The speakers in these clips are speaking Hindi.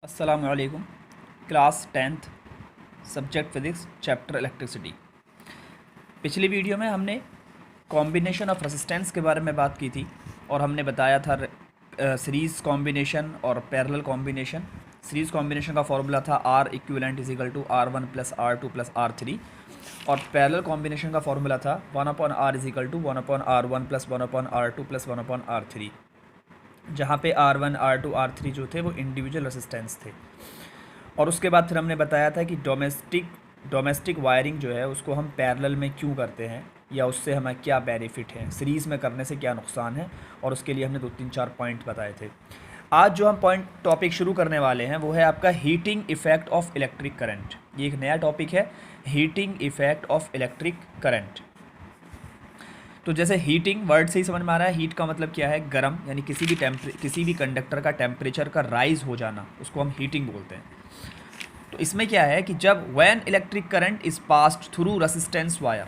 अस्सलामुअलैकुम। Class 10th subject physics chapter electricity. पिछली वीडियो में हमने कॉम्बिनेशन ऑफ रेसिस्टेंस के बारे में बात की थी और हमने बताया था सीरीज़ कॉम्बिनेशन और पैरेलल कॉम्बिनेशन। सीरीज़ कॉम्बिनेशन का फॉर्मूला था R equivalent is equal to R1 plus R2 plus R3 और पैरेलल कॉम्बिनेशन का फॉर्मूला था 1/R is equal to 1/R1 plus 1/R2 plus 1/R3, जहाँ पे R1, R2, R3 जो थे वो इंडिविजुअल रेसिस्टेंस थे। और उसके बाद फिर हमने बताया था कि डोमेस्टिक वायरिंग जो है उसको हम पैरेलल में क्यों करते हैं या उससे हमें क्या बेनिफिट है, सीरीज़ में करने से क्या नुकसान है, और उसके लिए हमने 2-3-4 पॉइंट बताए थे। आज जो हम टॉपिक शुरू करने वाले हैं वो है आपका heating effect of electric current. ये एक नया टॉपिक है, heating effect of electric current. तो जैसे हीटिंग वर्ड से ही समझ में आ रहा है, हीट का मतलब क्या है, गर्म, यानी किसी भी कंडक्टर का टेम्परेचर का राइज हो जाना, उसको हम हीटिंग बोलते हैं। तो इसमें क्या है कि जब when electric current is passed through resistance wire,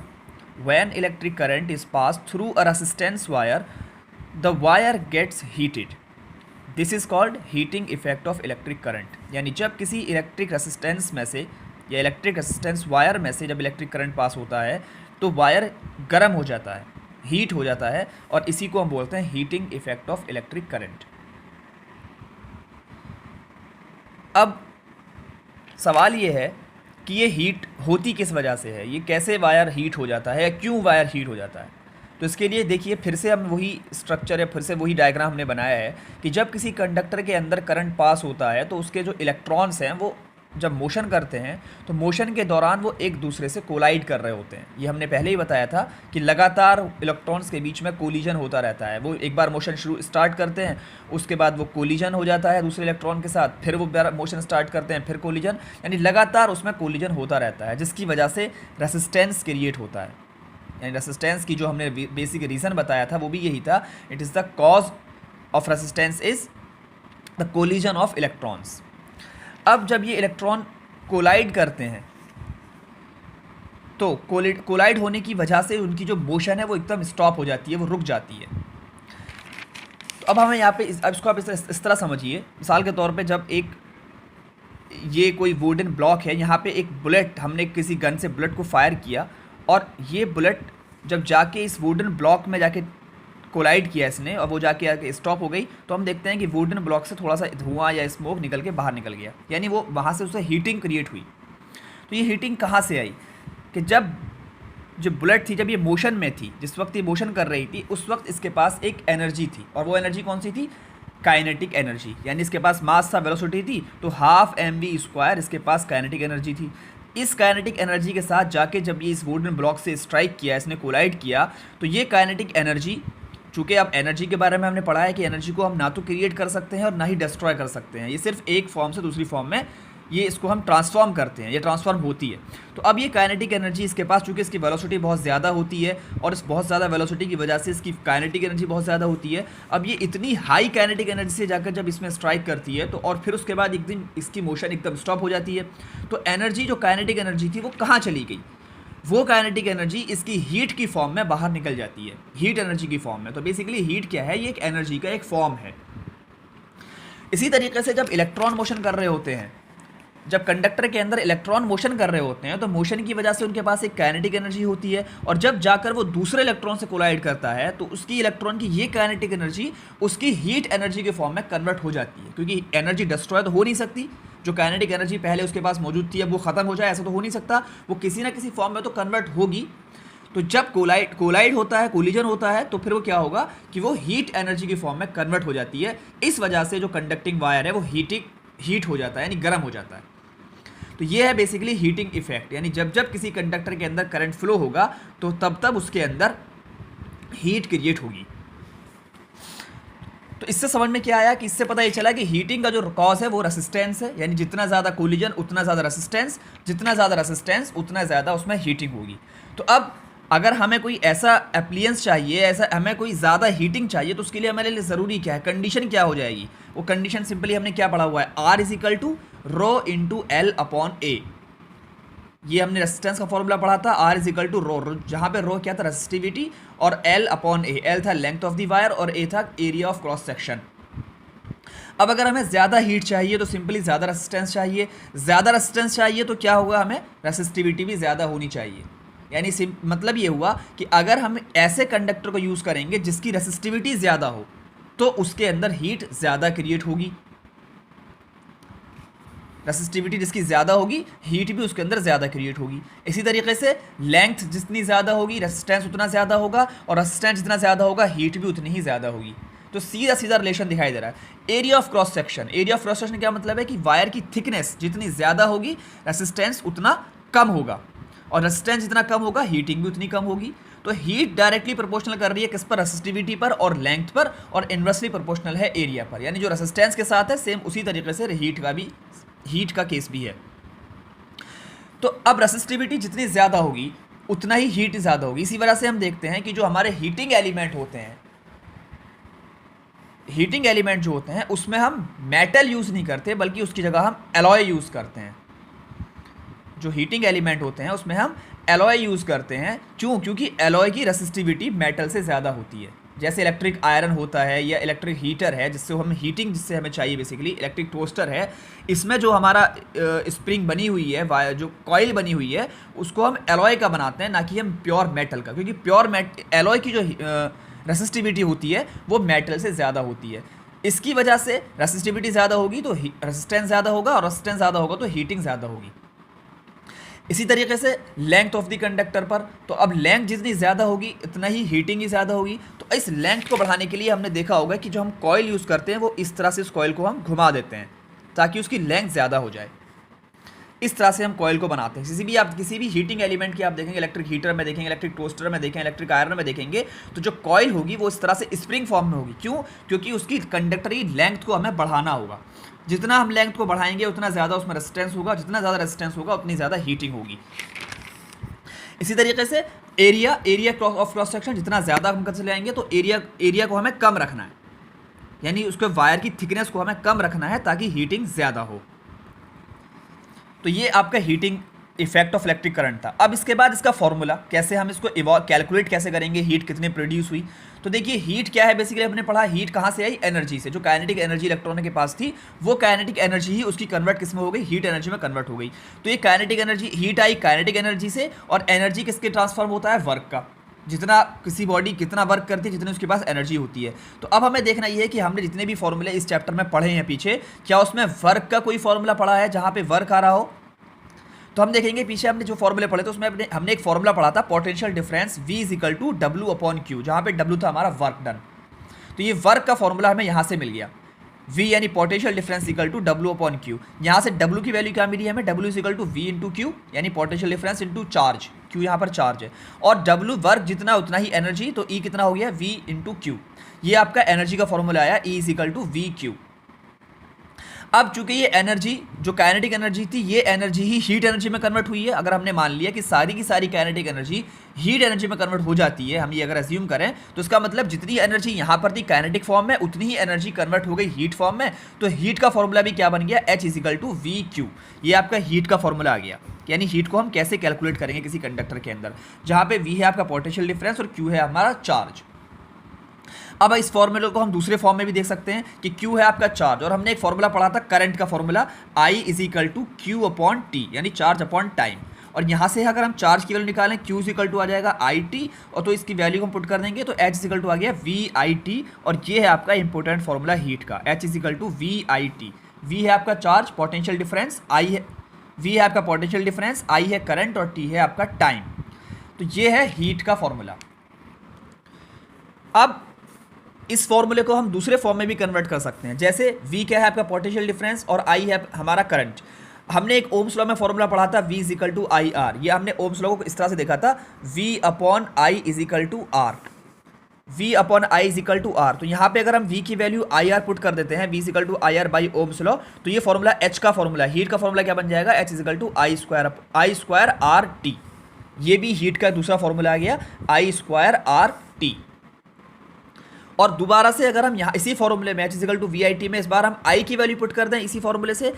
when electric current is passed through a resistance wire, the wire gets heated. This is called heating effect of electric current. यानी जब किसी इलेक्ट्रिक रेसिस्टेंस में से या इलेक्ट्रिक रेसिस्टेंस वायर में से जब इलेक्ट्रिक करंट पास होता है तो वायर गर्म हो जाता है, हीट हो जाता है, और इसी को हम बोलते हैं heating effect of electric current. अब सवाल ये है कि ये हीट होती किस वजह से है, ये कैसे वायर हीट हो जाता है या क्यों वायर हीट हो जाता है। तो इसके लिए देखिए फिर से हम वही स्ट्रक्चर या फिर से वही डायग्राम हमने बनाया है कि जब किसी कंडक्टर के अंदर करंट पास होता है तो उसके जो इलेक्ट्रॉन्स हैं वो जब मोशन करते हैं तो मोशन के दौरान वो एक दूसरे से कोलाइड कर रहे होते हैं। ये हमने पहले ही बताया था कि लगातार इलेक्ट्रॉन्स के बीच में कोलिजन होता रहता है। वो एक बार मोशन स्टार्ट करते हैं, उसके बाद वो कोलिजन हो जाता है दूसरे इलेक्ट्रॉन के साथ, फिर वो मोशन स्टार्ट करते हैं, फिर कोलिजन, यानी लगातार उसमें कोलिजन होता रहता है, जिसकी वजह से रेसिस्टेंस क्रिएट होता है। यानी रेसिस्टेंस की जो हमने बेसिक रीज़न बताया था वो भी यही था, it is the cause of resistance is the collision of electrons. अब जब ये इलेक्ट्रॉन कोलाइड करते हैं तो कोलाइड होने की वजह से उनकी जो मोशन है वो एकदम स्टॉप हो जाती है, वो रुक जाती है। तो अब हमें यहाँ पे अब इसको आप इस तरह समझिए, मिसाल के तौर पे जब ये कोई वुडन ब्लॉक है, यहाँ पे एक बुलेट, हमने किसी गन से बुलेट को फायर किया और ये बुलेट जब जाके इस वुडन ब्लॉक में जाके कोलाइड किया इसने और वो जाके आके स्टॉप हो गई, तो हम देखते हैं कि वुडन ब्लॉक से थोड़ा सा धुआं या स्मोक निकल के बाहर निकल गया, यानी वो वहाँ से उसे हीटिंग क्रिएट हुई। तो ये हीटिंग कहाँ से आई कि जब जो बुलेट थी, जब ये मोशन में थी, जिस वक्त ये मोशन कर रही थी, उस वक्त इसके पास एक एनर्जी थी, और वो एनर्जी कौन सी थी, काइनेटिक एनर्जी। यानी इसके पास मास था, वेलोसिटी थी, तो 12mv² इसके पास काइनेटिक एनर्जी थी। इस काइनेटिक एनर्जी के साथ जाके जब ये इस वुडन ब्लॉक से स्ट्राइक किया, इसने कोलाइड किया, तो ये काइनेटिक एनर्जी, चूँकि अब एनर्जी के बारे में हमने पढ़ा है कि एनर्जी को हम ना तो क्रिएट कर सकते हैं और ना ही डिस्ट्रॉय कर सकते हैं, ये सिर्फ एक फॉर्म से दूसरी फॉर्म में ये इसको हम ट्रांसफॉर्म करते हैं, ये ट्रांसफॉर्म होती है। तो अब ये काइनेटिक एनर्जी इसके पास, चूँकि इसकी वेलोसिटी बहुत ज़्यादा होती है और इस बहुत ज़्यादा वेलोसिटी की वजह से इसकी काइनेटिक एनर्जी बहुत ज़्यादा होती है। अब ये इतनी हाई काइनेटिक एनर्जी से जाकर जब इसमें स्ट्राइक करती है तो और फिर उसके बाद एक दिन इसकी मोशन एकदम स्टॉप हो जाती है। तो एनर्जी, जो काइनेटिक एनर्जी थी, वो कहाँ चली गई, वो काइनेटिक एनर्जी इसकी हीट की फॉर्म में बाहर निकल जाती है, हीट एनर्जी की फॉर्म में। तो बेसिकली हीट क्या है, ये एक एनर्जी का एक फॉर्म है। इसी तरीके से जब इलेक्ट्रॉन मोशन कर रहे होते हैं, जब कंडक्टर के अंदर इलेक्ट्रॉन मोशन कर रहे होते हैं, तो मोशन की वजह से उनके पास एक काइनेटिक एनर्जी होती है, और जब जाकर वो दूसरे इलेक्ट्रॉन से कोलाइड करता है तो उसकी इलेक्ट्रॉन की ये काइनेटिक एनर्जी उसकी हीट एनर्जी के फॉर्म में कन्वर्ट हो जाती है, क्योंकि एनर्जी डिस्ट्रॉय तो हो नहीं सकती। जो काइनेटिक एनर्जी पहले उसके पास मौजूद थी अब वो ख़त्म हो जाए, ऐसा तो हो नहीं सकता, वो किसी ना किसी फॉर्म में तो कन्वर्ट होगी। तो जब कोलाइड होता है, कोलिजन होता है, तो फिर वो क्या होगा कि वो हीट एनर्जी की फॉर्म में कन्वर्ट हो जाती है। इस वजह से जो कंडक्टिंग वायर है वो हीट हो जाता है, यानी गर्म हो जाता है। तो ये है बेसिकली हीटिंग इफेक्ट, यानी जब जब किसी कंडक्टर के अंदर करंट फ्लो होगा तो तब तब उसके अंदर हीट क्रिएट होगी। तो इससे समझ में क्या आया कि इससे पता ये चला कि हीटिंग का जो कॉज है वो रेसिस्टेंस है, यानी जितना ज़्यादा कोलिजन उतना ज़्यादा रेसिस्टेंस, जितना ज़्यादा रेसिस्टेंस उतना ज़्यादा उसमें हीटिंग होगी। तो अब अगर हमें कोई ऐसा एप्लियंस चाहिए, ऐसा हमें कोई ज़्यादा हीटिंग चाहिए, तो उसके लिए हमारे लिए ज़रूरी क्या है, कंडीशन क्या हो जाएगी, वो कंडीशन सिंपली हमने क्या पढ़ा हुआ है, R is equal to rho into L upon A। ये हमने रेसिस्टेंस का फॉर्मूला पढ़ा था, R is equal to rho, जहाँ पे रो क्या था, रेसिस्टिविटी, और L अपॉन A, L था लेंथ ऑफ द वायर और A था एरिया ऑफ क्रॉस सेक्शन। अब अगर हमें ज़्यादा हीट चाहिए तो सिंपली ज़्यादा रेसिस्टेंस चाहिए, ज़्यादा रेसिस्टेंस चाहिए तो क्या होगा, हमें रेसिस्टिविटी भी ज़्यादा होनी चाहिए। यानी मतलब ये हुआ कि अगर हम ऐसे कंडक्टर को यूज़ करेंगे जिसकी रेसिस्टिविटी ज़्यादा हो तो उसके अंदर हीट ज़्यादा क्रिएट होगी। रेसिस्टिविटी जिसकी ज़्यादा होगी, हीट भी उसके अंदर ज़्यादा क्रिएट होगी। इसी तरीके से लेंथ जितनी ज़्यादा होगी, रेसिस्टेंस उतना ज़्यादा होगा, और रेसिस्टेंस जितना ज़्यादा होगा, हीट भी उतनी ही ज़्यादा होगी। तो सीधा सीधा रिलेशन दिखाई दे रहा है। Area of cross section, area of cross section क्या मतलब है कि वायर की थिकनेस जितनी ज़्यादा होगी, रेसिस्टेंस उतना कम होगा, और रेसिस्टेंस जितना कम होगा, हीटिंग भी उतनी कम होगी। तो हीट डायरेक्टली प्रोपोर्शनल कर रही है किस पर, रेसिस्टिविटी पर और लेंथ पर, और इनवर्सली प्रोपोर्शनल है एरिया पर। यानी जो रेसिस्टेंस के साथ है सेम उसी तरीके से हीट का केस भी है। तो अब रेसिस्टिविटी जितनी ज़्यादा होगी उतना ही हीट ज़्यादा होगी। इसी वजह से हम देखते हैं कि जो हमारे हीटिंग एलिमेंट होते हैं, हीटिंग एलिमेंट जो होते हैं उसमें हम मेटल यूज़ नहीं करते, बल्कि उसकी जगह हम एलॉय यूज़ करते हैं। जो हीटिंग एलिमेंट होते हैं उसमें हम एलॉय यूज़ करते हैं। क्यों? क्योंकि एलॉय की रेसिस्टिविटी मेटल से ज़्यादा होती है। जैसे इलेक्ट्रिक आयरन होता है या इलेक्ट्रिक हीटर है, जिससे हम हीटिंग जिससे हमें चाहिए बेसिकली, इलेक्ट्रिक टोस्टर है, इसमें जो हमारा स्प्रिंग बनी हुई है, जो कॉइल बनी हुई है, उसको हम एलॉय का बनाते हैं, ना कि हम प्योर मेटल का। क्योंकि प्योर एलॉय की जो रेसिस्टिविटी होती है वो मेटल से ज़्यादा होती है। इसकी वजह से रेसिस्टिविटी ज़्यादा होगी तो रेसिस्टेंस ज़्यादा होगा, और रेसिस्टेंस ज़्यादा होगा तो हीटिंग ज़्यादा होगी। इसी तरीके से लेंथ ऑफ द कंडक्टर पर, तो अब लेंथ जितनी ज़्यादा होगी इतना ही हीटिंग ही ज़्यादा होगी। तो इस लेंथ को बढ़ाने के लिए हमने देखा होगा कि जो हम कॉइल यूज़ करते हैं वो इस तरह से इस कॉइल को हम घुमा देते हैं ताकि उसकी लेंथ ज़्यादा हो जाए। इस तरह से हम कॉइल को बनाते हैं। किसी भी हीटिंग एलिमेंट की आप देखेंगे, इलेक्ट्रिक हीटर में देखेंगे, इलेक्ट्रिक टोस्टर में देखेंगे, इलेक्ट्रिक आयरन में देखेंगे, तो जो कॉइल होगी वो इस तरह से स्प्रिंग फॉर्म में होगी। क्यों? क्योंकि उसकी कंडक्टरी लेंथ को हमें बढ़ाना होगा। जितना हम लेंथ को बढ़ाएंगे उतना ज़्यादा उसमें रेजिस्टेंस होगा, जितना ज़्यादा रेजिस्टेंस होगा उतनी ज़्यादा हीटिंग होगी। इसी तरीके से एरिया ऑफ क्रॉस सेक्शन जितना ज़्यादा हम कर जाएंगे तो एरिया को हमें कम रखना है, यानी उसके वायर की थिकनेस को हमें कम रखना है ताकि हीटिंग ज़्यादा हो। तो ये आपका heating effect of electric current था। अब इसके बाद इसका फॉर्मूला कैसे, हम इसको कैलकुलेट कैसे करेंगे, हीट कितनी प्रोड्यूस हुई। तो देखिए हीट क्या है, बेसिकली हमने पढ़ा हीट कहाँ से आई, एनर्जी से। जो काइनेटिक एनर्जी इलेक्ट्रॉन के पास थी वो काइनेटिक एनर्जी ही उसकी कन्वर्ट किस में हो गई, हीट एनर्जी में कन्वर्ट हो गई। तो ये काइनेटिक एनर्जी, हीट आई काइनेटिक एनर्जी से, और एनर्जी किसके ट्रांसफॉर्म होता है, वर्क का। जितना किसी बॉडी कितना वर्क करती है, जितनी उसके पास एनर्जी होती है। तो अब हमें देखना ये है कि हमने जितने भी फॉर्मूले इस चैप्टर में पढ़े हैं पीछे, क्या उसमें वर्क का कोई फॉर्मूला पढ़ा है जहाँ पे वर्क आ रहा हो। तो हम देखेंगे पीछे हमने जो फॉर्मूले पढ़े थे उसमें हमने एक फॉर्मूला पढ़ा था, पोटेंशियल डिफरेंस V = W/Q, जहाँ पे W था हमारा वर्क डन। तो ये वर्क का फॉर्मूला हमें यहाँ से मिल गया, V यानी पोटेंशियल डिफरेंस = W/Q। यहाँ से W की वैल्यू क्या मिली हमें, W = V × Q, यानी potential difference into charge. Q यहाँ पर चार्ज है, और W वर्क जितना उतना ही एनर्जी, तो E कितना हो गया, V × Q। ये आपका एनर्जी का फॉर्मूला आया, E = VQ। अब चूंकि ये एनर्जी जो काइनेटिक एनर्जी थी, ये एनर्जी ही हीट एनर्जी में कन्वर्ट हुई है। अगर हमने मान लिया कि सारी की सारी काइनेटिक एनर्जी हीट एनर्जी में कन्वर्ट हो जाती है, हम ये अगर अज्यूम करें, तो इसका मतलब जितनी एनर्जी यहाँ पर थी काइनेटिक फॉर्म में, उतनी ही एनर्जी कन्वर्ट हो गई हीट फॉर्म में। तो हीट का फॉर्मूला भी क्या बन गया, H = VQ। ये आपका हीट का फॉर्मूला आ गया। यानी हीट को हम कैसे कैलकुलेट करेंगे किसी कंडक्टर के अंदर, जहाँ पे V है आपका पोटेंशियल डिफरेंस और Q है हमारा चार्ज। अब इस फॉर्मूले को हम दूसरे फॉर्म में भी देख सकते हैं कि Q है आपका चार्ज, और हमने एक फॉर्मूला पढ़ा था करंट का फॉर्मूला, I = Q/T, यानी चार्ज अपॉन टाइम। और यहाँ से अगर हम चार्ज की वैल्यू निकालें, Q = आ जाएगा IT, और तो इसकी वैल्यू हम पुट कर देंगे तो H = आ गया VIT। और ये है आपका इंपॉर्टेंट फॉर्मूला हीट का, H = VIT। V है आपका चार्ज, पोटेंशियल डिफरेंस, V है आपका पोटेंशियल डिफरेंस, I है करंट, और T है आपका टाइम। तो ये है हीट का फॉर्मूला। अब इस फॉर्मूले को हम दूसरे फॉर्म में भी कन्वर्ट कर सकते हैं। जैसे V क्या है आपका पोटेंशियल डिफरेंस, और I है हमारा करंट। हमने एक ओम्स लॉ में फॉर्मूला पढ़ा था, V = IR। ये हमने ओम्स लॉ को इस तरह से देखा था, V/I = R। V/I = R। तो यहाँ पे अगर हम V की वैल्यू IR पुट कर देते हैं, V = IR by Ohm's law, तो ये फॉर्मूला H का फॉर्मूला, हीट का फॉर्मूला क्या बन जाएगा, H = I²RT। ये भी हीट का दूसरा फॉर्मूला आ गया, I²RT। और दोबारा से अगर हम यहाँ इसी फॉर्मूले में H = VIT में इस बार हम I की वैल्यू पुट कर दें इसी फॉर्मूले से,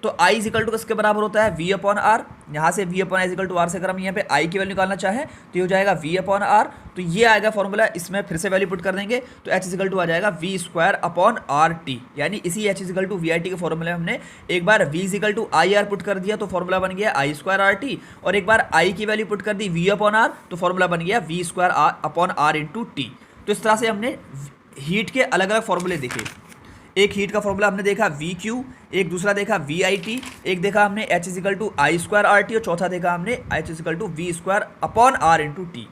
तो आई इज इक्वल टू किसके बराबर होता है, वी अपॉन आर। यहाँ से V upon I is equal to R से अगर हम यहाँ पे आई की वैल्यू निकालना चाहें तो ये हो जाएगा वी अपॉन आर। तो ये आएगा फॉर्मूला, इसमें फिर से वैल्यू पुट कर देंगे तो एच इज इक्वल टू आ जाएगा V square upon R T. यानी इसी H is equal to V I T के फॉर्मूले में हमने एक बार V is equal to I R put कर दिया तो फॉर्मूला बन गया आई स्क्वायर आर टी, और एक बार आई की वैल्यू पुट कर दी वी अपॉन आर तो फॉर्मूला बन गया V square upon R into T. तो इस तरह से हमने हीट के अलग अलग फॉर्मूले देखे। एक हीट का फॉर्मूला हमने देखा वी क्यू, एक दूसरा देखा वी आई टी, एक देखा हमने H is equal to I square R T, और चौथा देखा हमने H is equal to V square upon R into T.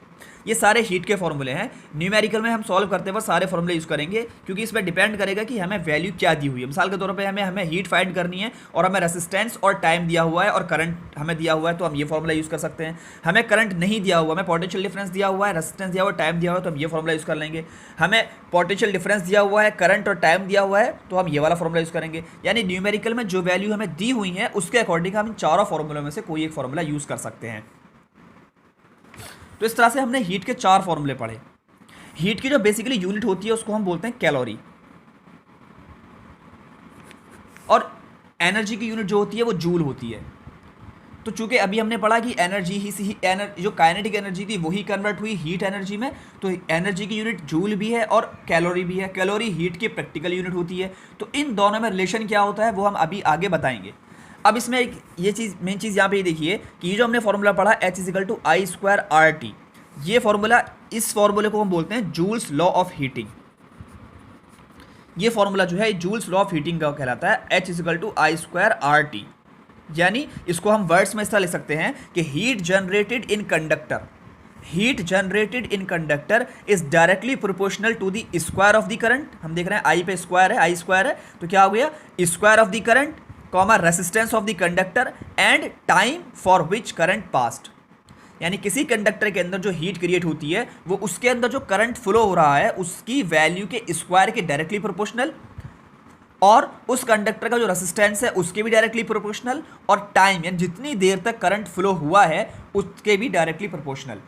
ये सारे हीट के फॉर्मूले हैं। न्यूमेरिकल में हम सॉल्व करते वक्त सारे फॉर्मूले यूज़ करेंगे क्योंकि इसमें डिपेंड करेगा कि हमें वैल्यू क्या दी हुई है। मिसाल के तौर पे हमें हीट फाइंड करनी है और हमें रेसिस्टेंस और टाइम दिया हुआ है और करंट हमें दिया हुआ है तो हम ये फॉर्मूला यूज़ कर सकते हैं। हमें करंट नहीं दिया हुआ, हमें पोटेंशियल डिफरेंस दिया हुआ है, रेसिस्टेंस दिया हुआ है, टाइम दिया हुआ है तो हम ये फॉर्मूला यूज़ कर लेंगे। हमें पोटेंशियल डिफरेंस दिया हुआ है, करंट और टाइम दिया हुआ है तो हम ये वाला फॉर्मूला यूज़ करेंगे। यानी न्यूमेरिकल में जो वैल्यू हमें दी हुई है उसके अकॉर्डिंग हम इन चारों फॉर्मूलों में से कोई एक फॉर्मूला यूज़ कर सकते हैं। तो इस तरह से हमने हीट के 4 फॉर्मूले पढ़े। हीट की जो बेसिकली यूनिट होती है उसको हम बोलते हैं कैलोरी, और एनर्जी की यूनिट जो होती है वो जूल होती है। तो चूंकि अभी हमने पढ़ा कि एनर्जी ही जो काइनेटिक एनर्जी थी वही कन्वर्ट हुई हीट एनर्जी में, तो एनर्जी की यूनिट जूल भी है और कैलोरी भी है। कैलोरी हीट की प्रैक्टिकल यूनिट होती है। तो इन दोनों में रिलेशन क्या होता है वो हम अभी आगे बताएंगे। अब इसमें एक ये चीज़, मेन चीज़ यहाँ पे ये देखिए कि ये जो हमने फॉर्मूला पढ़ा H is equal to I square R T, ये फॉर्मूला, इस फॉर्मूले को हम बोलते हैं जूल्स लॉ ऑफ हीटिंग। ये फॉर्मूला जो है जूल्स लॉ ऑफ हीटिंग का कहलाता है, H is equal to I square R T. यानी इसको हम वर्ड्स में इस तरह लिख सकते हैं कि heat generated in conductor, heat generated in conductor is directly proportional to the square of the current. हम देख रहे हैं आई पे स्क्वायर है, आई स्क्वायर है तो क्या हो गया, square of the current comma resistance of the conductor and time for which current past. यानी किसी कंडक्टर के अंदर जो हीट क्रिएट होती है वो उसके अंदर जो करंट फ्लो हो रहा है उसकी वैल्यू के स्क्वायर के डायरेक्टली प्रोपोर्शनल, और उस कंडक्टर का जो रेसिस्टेंस है उसके भी डायरेक्टली प्रोपोर्शनल, और टाइम यानी जितनी देर तक करंट फ्लो हुआ है उसके भी डायरेक्टली प्रोपोर्शनल।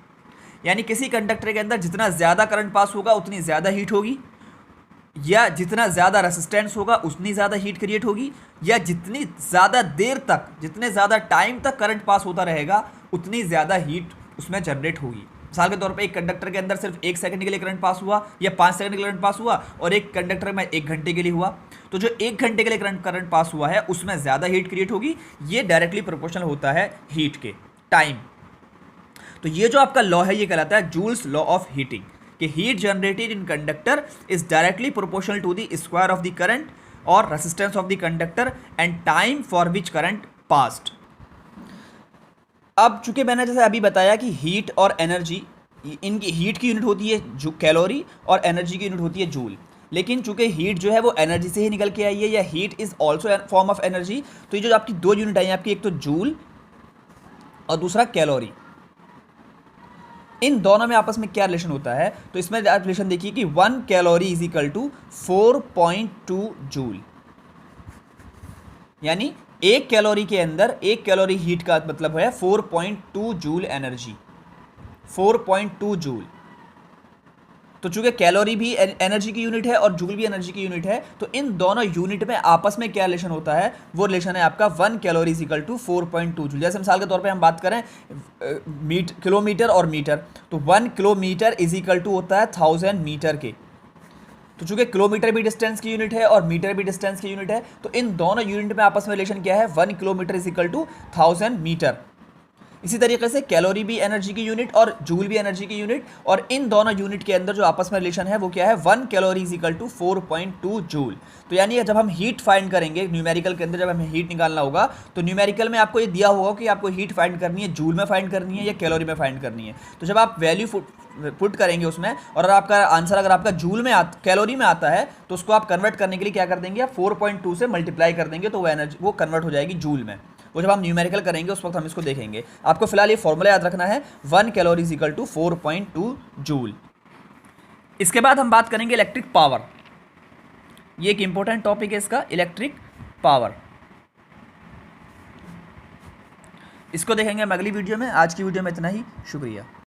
यानी किसी कंडक्टर के अंदर जितना ज़्यादा करंट पास होगा उतनी ज़्यादा हीट होगी, या जितना ज़्यादा रेसिस्टेंस होगा उतनी ज़्यादा हीट क्रिएट होगी, या जितनी ज़्यादा देर तक, जितने ज़्यादा टाइम तक करंट पास होता रहेगा उतनी ज़्यादा हीट उसमें जनरेट होगी। मिसाल के तौर पे एक कंडक्टर के अंदर सिर्फ 1 सेकंड के लिए करंट पास हुआ या 5 सेकंड के लिए करंट पास हुआ, और एक कंडक्टर में 1 घंटे के लिए हुआ, तो जो 1 घंटे के लिए करंट पास हुआ है उसमें ज़्यादा हीट क्रिएट होगी। ये डायरेक्टली प्रोपोर्शनल होता है हीट के टाइम। तो ये जो आपका लॉ है ये कहलाता है जूल्स लॉ ऑफ हीटिंग, कि heat generated in conductor is directly proportional to the square of the current और resistance of the conductor and time for which current passed. अब चूंकि मैंने जैसे अभी बताया कि हीट और एनर्जी, इनकी हीट की यूनिट होती है जो कैलोरी और एनर्जी की यूनिट होती है जूल, लेकिन चूंकि हीट जो है वो एनर्जी से ही निकल के आई है, या heat is also a form of energy, तो ये जो आपकी 2 यूनिट आई आपकी, एक तो जूल और दूसरा कैलोरी, इन दोनों में आपस में क्या रिलेशन होता है, तो इसमें आप रिलेशन देखिए कि 1 calorie is equal to 4.2 joule. यानी 1 कैलोरी के अंदर 1 कैलोरी हीट का मतलब है 4.2 जूल एनर्जी, 4.2 जूल। तो चूंकि कैलोरी भी एनर्जी की यूनिट है और जूल भी एनर्जी की यूनिट है, तो इन दोनों यूनिट में आपस में क्या रिलेशन होता है, वो रिलेशन है आपका 1 calorie is equal to 4.2 joule. जैसे मिसाल के तौर पे हम बात करें किलोमीटर और मीटर, तो 1 किलोमीटर इज इक्वल टू होता है 1000 मीटर के। तो चूंकि किलोमीटर भी डिस्टेंस की यूनिट है और मीटर भी डिस्टेंस की यूनिट है, तो इन दोनों यूनिट में आपस में रिलेशन क्या है, 1 kilometre is equal to 1000 metre. इसी तरीके से कैलोरी भी एनर्जी की यूनिट और जूल भी एनर्जी की यूनिट, और इन दोनों यूनिट के अंदर जो आपस में रिलेशन है वो क्या है, 1 calorie is equal to 4.2 joule. तो यानी जब हम हीट फाइंड करेंगे न्यूमेरिकल के अंदर, जब हमें हीट निकालना होगा तो न्यूमेरिकल में आपको ये दिया होगा कि आपको हीट फाइंड करनी है जूल में फाइंड करनी है या कैलोरी में फाइंड करनी है। तो जब आप वैल्यू पुट करेंगे उसमें, और आपका आंसर अगर आपका जूल में कैलोरी में आता है, तो उसको आप कन्वर्ट करने के लिए क्या कर देंगे, आप 4.2 से मल्टीप्लाई कर देंगे, तो वो एनर्जी वो कन्वर्ट हो जाएगी जूल में। वो जब हम न्यूमेरिकल करेंगे उस वक्त हम इसको देखेंगे। आपको फिलहाल ये फॉर्मूला याद रखना है, 1 calorie is equal to 4.2 joule. इसके बाद हम बात करेंगे इलेक्ट्रिक पावर। ये एक इंपॉर्टेंट टॉपिक है इसका, इलेक्ट्रिक पावर। इसको देखेंगे हम अगली वीडियो में। आज की वीडियो में इतना ही, शुक्रिया।